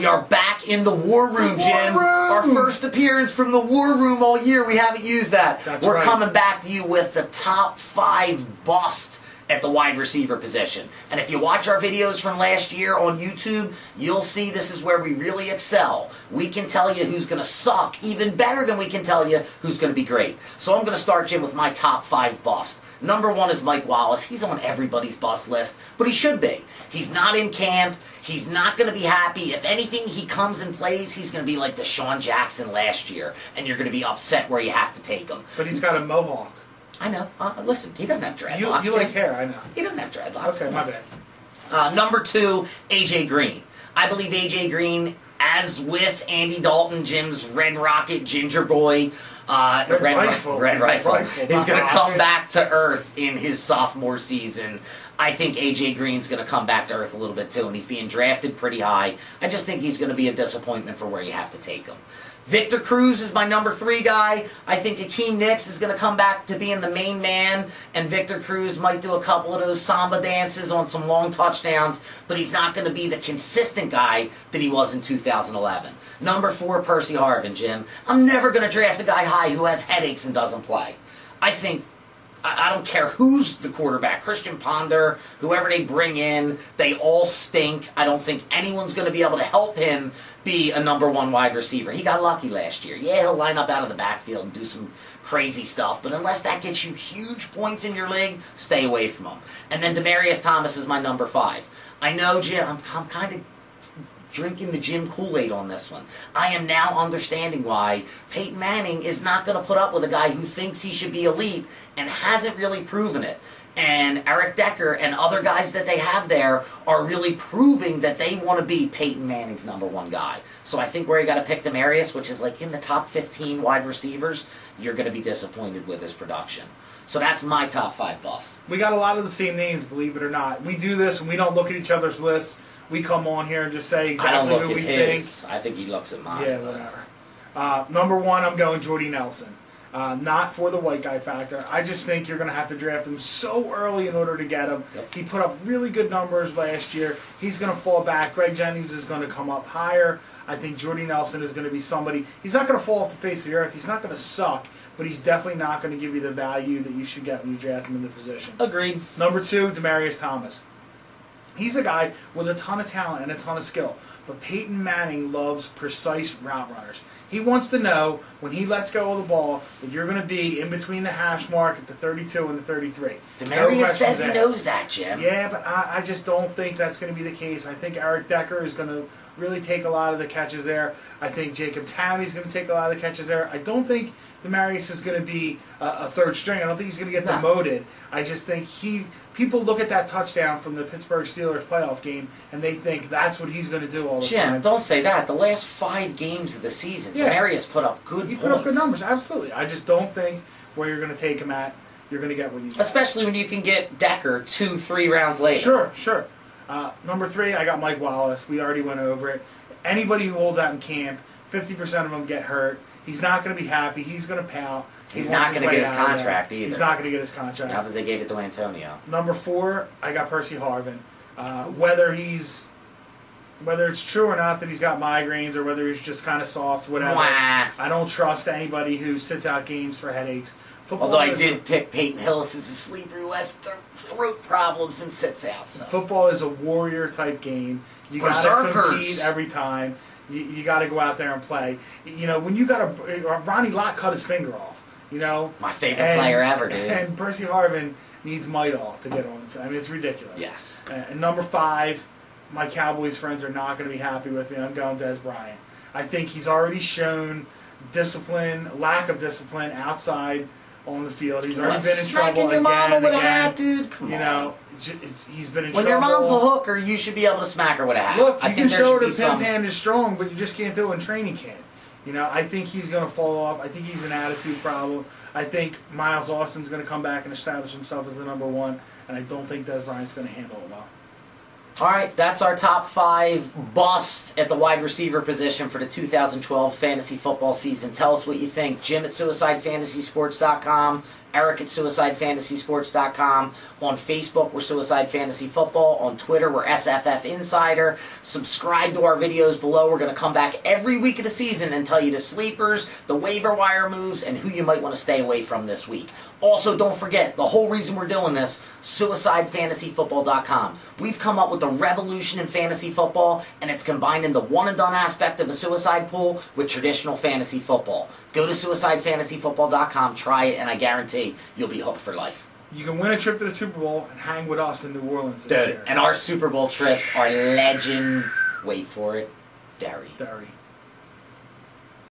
We are back in the War Room, Jim. Our first appearance from the War Room all year. We haven't used that. We're coming back to you with the top 5 bust at the wide receiver position. And if you watch our videos from last year on YouTube, you'll see this is where we really excel. We can tell you who's going to suck even better than we can tell you who's going to be great. So I'm going to start, Jim, with my top 5 bust. Number 1 is Mike Wallace. He's on everybody's bust list, but he should be. He's not in camp. He's not going to be happy. If anything, he comes and plays, he's going to be like Deshaun Jackson last year, and you're going to be upset where you have to take him. But he's got a mohawk. I know. Listen, he doesn't have dreadlocks. You like hair, I know. He doesn't have dreadlocks. Okay, my bad. Number 2, A.J. Green. I believe A.J. Green, as with Andy Dalton, Jim's Red Rocket, Ginger Boy, Red Rifle. He's going to come back to earth in his sophomore season. I think A.J. Green's going to come back to earth a little bit too, and he's being drafted pretty high. I just think he's going to be a disappointment for where you have to take him. Victor Cruz is my number 3 guy. I think Akeem Nicks is going to come back to being the main man, and Victor Cruz might do a couple of those samba dances on some long touchdowns, but he's not going to be the consistent guy that he was in 2011. Number 4, Percy Harvin, Jim. I'm never going to draft a guy high who has headaches and doesn't play. I don't care who's the quarterback, Christian Ponder, whoever they bring in, they all stink. I don't think anyone's going to be able to help him be a number 1 wide receiver. He got lucky last year. Yeah, he'll line up out of the backfield and do some crazy stuff, but unless that gets you huge points in your league, stay away from him. And then Demaryius Thomas is my number 5. I know, Jim, I'm kind of drinking the Jim Kool-Aid on this one. I am now understanding why Peyton Manning is not going to put up with a guy who thinks he should be elite and hasn't really proven it. And Eric Decker and other guys that they have there are really proving that they want to be Peyton Manning's number 1 guy. So I think where you got to pick Demaryius, which is like in the top 15 wide receivers, you're going to be disappointed with his production. So that's my top 5 busts. We got a lot of the same names, believe it or not. We do this and we don't look at each other's lists. We come on here and just say exactly who we think. I think he looks at mine. Yeah, whatever. Number 1, I'm going Jordy Nelson. Not for the white guy factor. I just think you're going to have to draft him so early in order to get him. Yep. He put up really good numbers last year. He's going to fall back. Greg Jennings is going to come up higher. I think Jordy Nelson is going to be somebody. He's not going to fall off the face of the earth. He's not going to suck, but he's definitely not going to give you the value that you should get when you draft him in the position. Agreed. Number 2, Demaryius Thomas. He's a guy with a ton of talent and a ton of skill, but Peyton Manning loves precise route runners. He wants to know when he lets go of the ball that you're going to be in between the hash mark at the 32 and the 33. Demaryius says he knows that, Jim. Yeah, but I just don't think that's going to be the case. I think Eric Decker is going to really take a lot of the catches there. I think Jacob Tammey is going to take a lot of the catches there. I don't think Demaryius is going to be a 3rd string. I don't think he's going to get demoted. I just think people look at that touchdown from the Pittsburgh Steelers playoff game and they think that's what he's going to do all the time. Jim, don't say that. The last 5 games of the season, Demaryius put up good points. He put up good numbers, absolutely. I just don't think where you're going to take him at, you're going to get what you get. Especially when you can get Decker 2-3 rounds later. Sure. Number 3, I got Mike Wallace. We already went over it. Anybody who holds out in camp, 50% of them get hurt. He's not going to be happy. He's going to pout. He's not going to get his contract either. He's not going to get his contract. Now that they gave it to Antonio. Number 4, I got Percy Harvin. Whether it's true or not that he's got migraines or whether he's just kind of soft, whatever. Wah. I don't trust anybody who sits out games for headaches. Although I did pick Peyton Hillis as a sleeper who has throat problems and sits out. So. Football is a warrior-type game. You got to compete every time. You got to go out there and play. You know, when you got Ronnie Lott cut his finger off. You know, my favorite player ever, dude. And Percy Harvin needs Midol to get on the field. I mean, it's ridiculous. Yes. And number 5, my Cowboys friends are not going to be happy with me. I'm going Des Bryant. I think he's already shown lack of discipline outside on the field. He's already been in trouble again and again. Dude, come on. You know, he's been in trouble. When your mom's a hooker, you should be able to smack her with a hat. Look, you can show her the pimp hand is strong, but you just can't do it in training camp. You know, I think he's going to fall off. I think he's an attitude problem. I think Miles Austin's going to come back and establish himself as the number 1, and I don't think Des Bryant's going to handle it well. All right, that's our top 5 busts at the wide receiver position for the 2012 fantasy football season. Tell us what you think. Jim at SuicideFantasySports.com, Eric at SuicideFantasySports.com. On Facebook, we're Suicide Fantasy Football. On Twitter, we're SFF Insider. Subscribe to our videos below. We're going to come back every week of the season and tell you the sleepers, the waiver wire moves, and who you might want to stay away from this week. Also, don't forget, the whole reason we're doing this, SuicideFantasyFootball.com. We've come up with a revolution in fantasy football, and it's combining the one-and-done aspect of a suicide pool with traditional fantasy football. Go to SuicideFantasyFootball.com, try it, and I guarantee you'll be hooked for life. You can win a trip to the Super Bowl and hang with us in New Orleans this year. And our Super Bowl trips are legend. Wait for it. Derry.